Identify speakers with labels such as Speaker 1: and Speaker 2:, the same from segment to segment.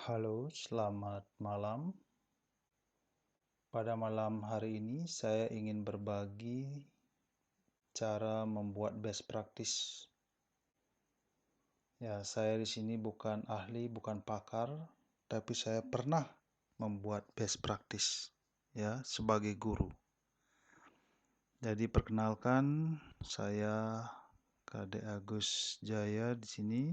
Speaker 1: Halo, selamat malam. Pada malam hari ini saya ingin berbagi cara membuat best practice. Ya, saya di sini bukan ahli, bukan pakar, tapi saya pernah membuat best practice ya sebagai guru. Jadi perkenalkan, saya Kade Agus Jaya di sini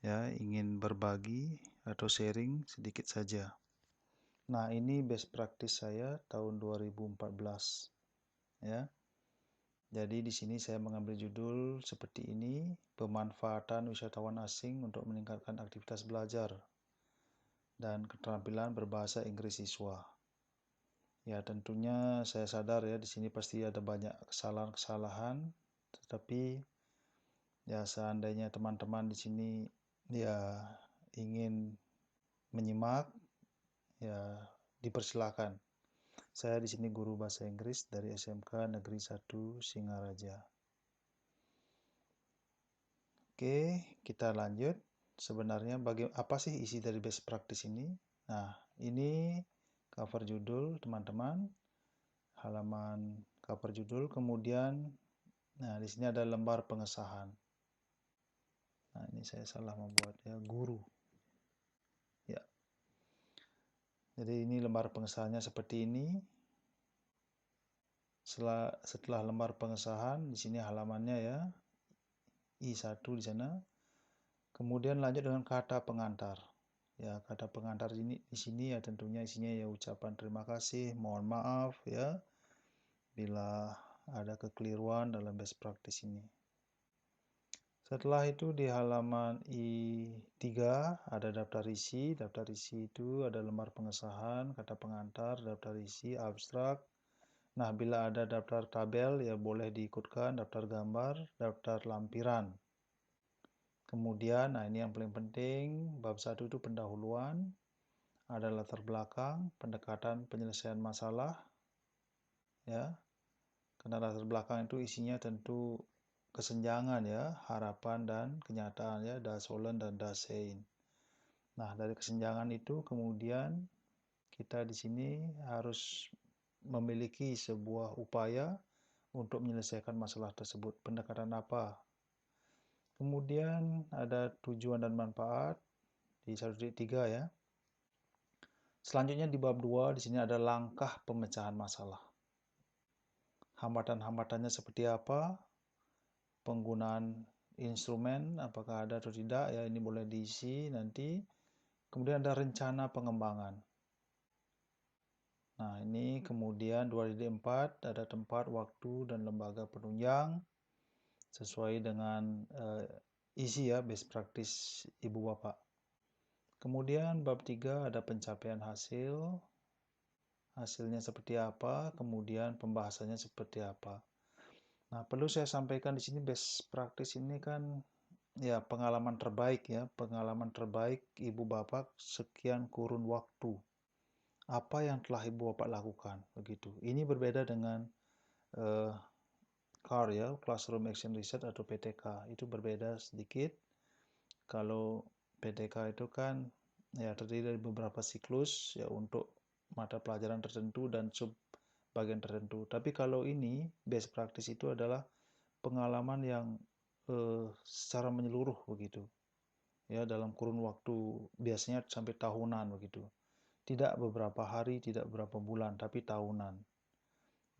Speaker 1: ya ingin berbagi atau sharing sedikit saja. Nah, ini best practice saya tahun 2014 ya. Jadi di sini saya mengambil judul seperti ini, pemanfaatan wisatawan asing untuk meningkatkan aktivitas belajar dan keterampilan berbahasa Inggris siswa. Ya, tentunya saya sadar ya di sini pasti ada banyak kesalahan-kesalahan, tetapi ya seandainya teman-teman di sini ya ingin menyimak ya dipersilakan. Saya di sini guru bahasa Inggris dari SMK Negeri 1 Singaraja. Oke, kita lanjut. Sebenarnya apa sih isi dari best practice ini? Nah, ini cover judul teman-teman, halaman cover judul, kemudian nah di sini ada lembar pengesahan. Nah, ini saya salah membuat ya, guru. Ya. Jadi ini lembar pengesahannya seperti ini. Setelah lembar pengesahan, di sini halamannya ya, I1 di sana. Kemudian lanjut dengan kata pengantar. Ya, kata pengantar ini di sini ya tentunya isinya ya ucapan terima kasih, mohon maaf ya bila ada kekeliruan dalam best practice ini. Setelah itu di halaman I3 ada daftar isi. Daftar isi itu ada lembar pengesahan, kata pengantar, daftar isi, abstrak. Nah, bila ada daftar tabel ya boleh diikutkan, daftar gambar, daftar lampiran. Kemudian, nah ini yang paling penting, bab 1 itu pendahuluan, ada latar belakang, pendekatan penyelesaian masalah, ya. Karena latar belakang itu isinya tentu kesenjangan ya, harapan dan kenyataan ya, das Wollen dan das Sein. Nah, dari kesenjangan itu kemudian kita di sini harus memiliki sebuah upaya untuk menyelesaikan masalah tersebut. Pendekatan apa? Kemudian ada tujuan dan manfaat di 1.3 ya. Selanjutnya di bab 2 di sini ada langkah pemecahan masalah. Hambatan-hambatannya seperti apa? Penggunaan instrumen apakah ada atau tidak ya, ini boleh diisi nanti. Kemudian ada rencana pengembangan. Nah, ini kemudian 2.4 ada tempat, waktu dan lembaga penunjang sesuai dengan isi ya best practice Ibu Bapak. Kemudian bab 3 ada pencapaian hasil. Hasilnya seperti apa, kemudian pembahasannya seperti apa. Nah, perlu saya sampaikan di sini best practice ini kan ya pengalaman terbaik ya, pengalaman terbaik Ibu Bapak sekian kurun waktu. Apa yang telah Ibu Bapak lakukan begitu. Ini berbeda dengan CAR ya, Classroom Action Research atau PTK. Itu berbeda sedikit. Kalau PTK itu kan ya terdiri dari beberapa siklus ya untuk mata pelajaran tertentu dan sub bagian tertentu. Tapi kalau ini best practice itu adalah pengalaman yang secara menyeluruh begitu. Ya, dalam kurun waktu biasanya sampai tahunan begitu. Tidak beberapa hari, tidak beberapa bulan, tapi tahunan.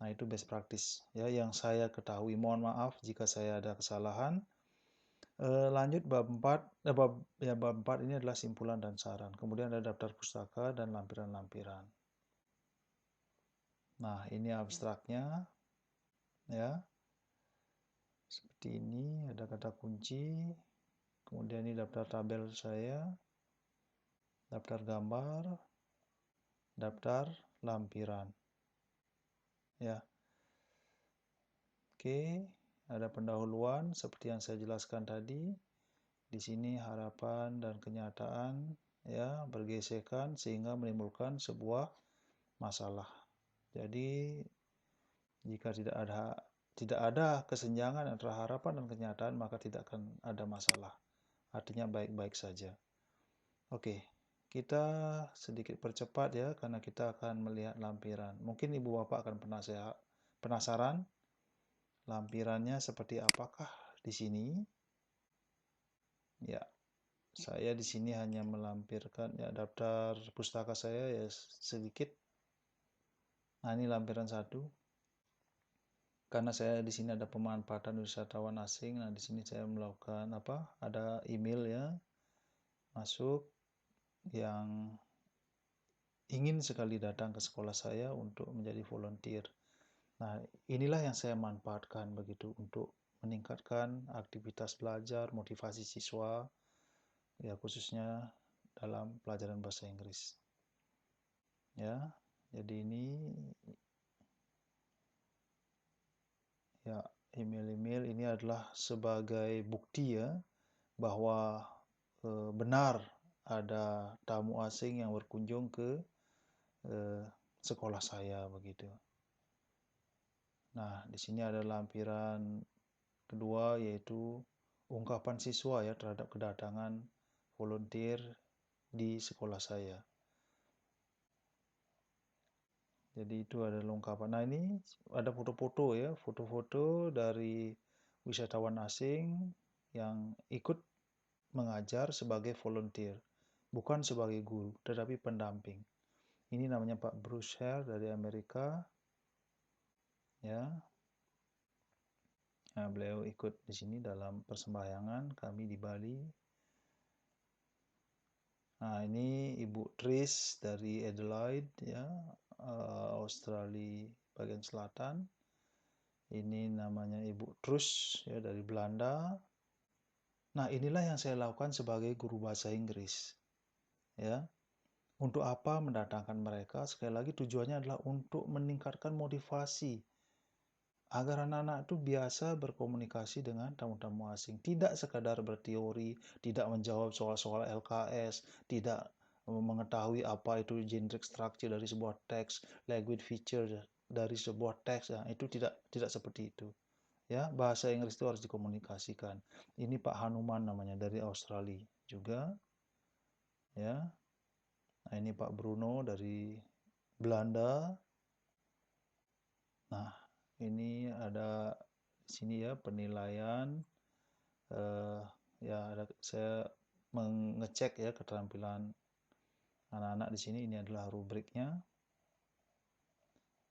Speaker 1: Nah, itu best practice ya yang saya ketahui. Mohon maaf jika saya ada kesalahan. Lanjut bab 4, bab 4 ini adalah simpulan dan saran. Kemudian ada daftar pustaka dan lampiran-lampiran. Nah, ini abstraknya ya. Seperti ini ada kata kunci. Kemudian ini daftar tabel saya, daftar gambar, daftar lampiran. Ya. Oke, ada pendahuluan seperti yang saya jelaskan tadi. Di sini harapan dan kenyataan ya bergesekan sehingga menimbulkan sebuah masalah. Jadi jika tidak ada kesenjangan antara harapan dan kenyataan maka tidak akan ada masalah. Artinya baik-baik saja. Oke, kita sedikit percepat ya, karena kita akan melihat lampiran. Mungkin Ibu Bapak akan penasaran lampirannya seperti apakah di sini. Ya, saya di sini hanya melampirkan ya daftar pustaka saya ya sedikit. Nah, ini lampiran 1. Karena saya di sini ada pemanfaatan wisatawan asing. Nah, di sini saya melakukan ada email ya masuk yang ingin sekali datang ke sekolah saya untuk menjadi volunteer. Nah, inilah yang saya manfaatkan begitu untuk meningkatkan aktivitas belajar, motivasi siswa, ya khususnya dalam pelajaran bahasa Inggris. Ya, jadi ini ya email-email ini adalah sebagai bukti ya bahwa benar ada tamu asing yang berkunjung ke sekolah saya begitu. Nah, di sini ada lampiran kedua yaitu ungkapan siswa ya terhadap kedatangan volunteer di sekolah saya. Jadi itu ada ungkapan. Nah, ini ada foto-foto ya, foto-foto dari wisatawan asing yang ikut mengajar sebagai volunteer, bukan sebagai guru, tetapi pendamping. Ini namanya Pak Bruce Hare dari Amerika. Ya. Nah, beliau ikut di sini dalam persembahyangan kami di Bali. Nah, ini Ibu Tris dari Adelaide ya, Australia bagian selatan. Ini namanya Ibu Trus ya dari Belanda. Nah, inilah yang saya lakukan sebagai guru bahasa Inggris. Ya. Untuk apa mendatangkan mereka? Sekali lagi tujuannya adalah untuk meningkatkan motivasi agar anak-anak itu biasa berkomunikasi dengan tamu-tamu asing. Tidak sekadar berteori, tidak menjawab soal-soal LKS, tidak mengetahui apa itu generic structure dari sebuah teks, language feature dari sebuah teks. Nah, itu tidak seperti itu. Ya, bahasa Inggris itu harus dikomunikasikan. Ini Pak Hanuman namanya dari Australia juga. Ya. Nah, ini Pak Bruno dari Belanda. Nah, ini ada di sini ya penilaian ya saya mengecek ya keterampilan anak-anak di sini. Ini adalah rubriknya.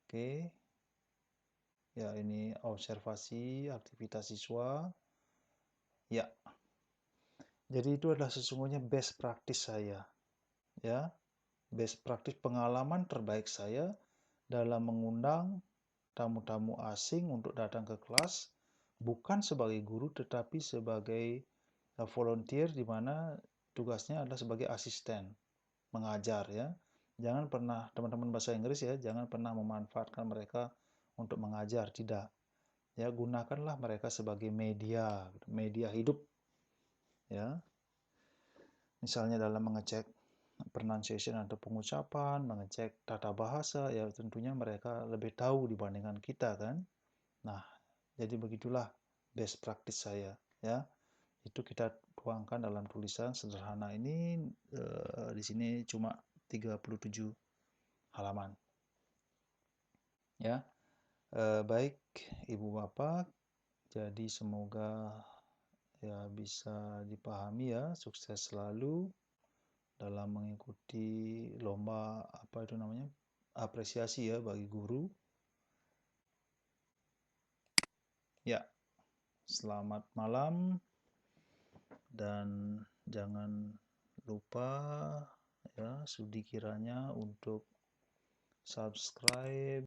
Speaker 1: Oke. Ya, ini observasi aktivitas siswa. Ya. Jadi itu adalah sesungguhnya best practice saya. Ya. Best practice pengalaman terbaik saya dalam mengundang tamu-tamu asing untuk datang ke kelas bukan sebagai guru tetapi sebagai volunteer di mana tugasnya adalah sebagai asisten mengajar ya. Jangan pernah teman-teman bahasa Inggris ya, jangan pernah memanfaatkan mereka untuk mengajar, tidak. Ya, gunakanlah mereka sebagai media hidup ya. Misalnya dalam mengecek pronunciation atau pengucapan, mengecek tata bahasa ya tentunya mereka lebih tahu dibandingkan kita kan. Nah, jadi begitulah best practice saya ya. Itu kita tuangkan dalam tulisan sederhana ini di sini cuma 37 halaman. Ya. Baik Ibu Bapak, jadi semoga ya bisa dipahami ya, sukses selalu dalam mengikuti lomba apa itu namanya? Apresiasi ya bagi guru. Ya. Selamat malam dan jangan lupa ya sudi kiranya untuk subscribe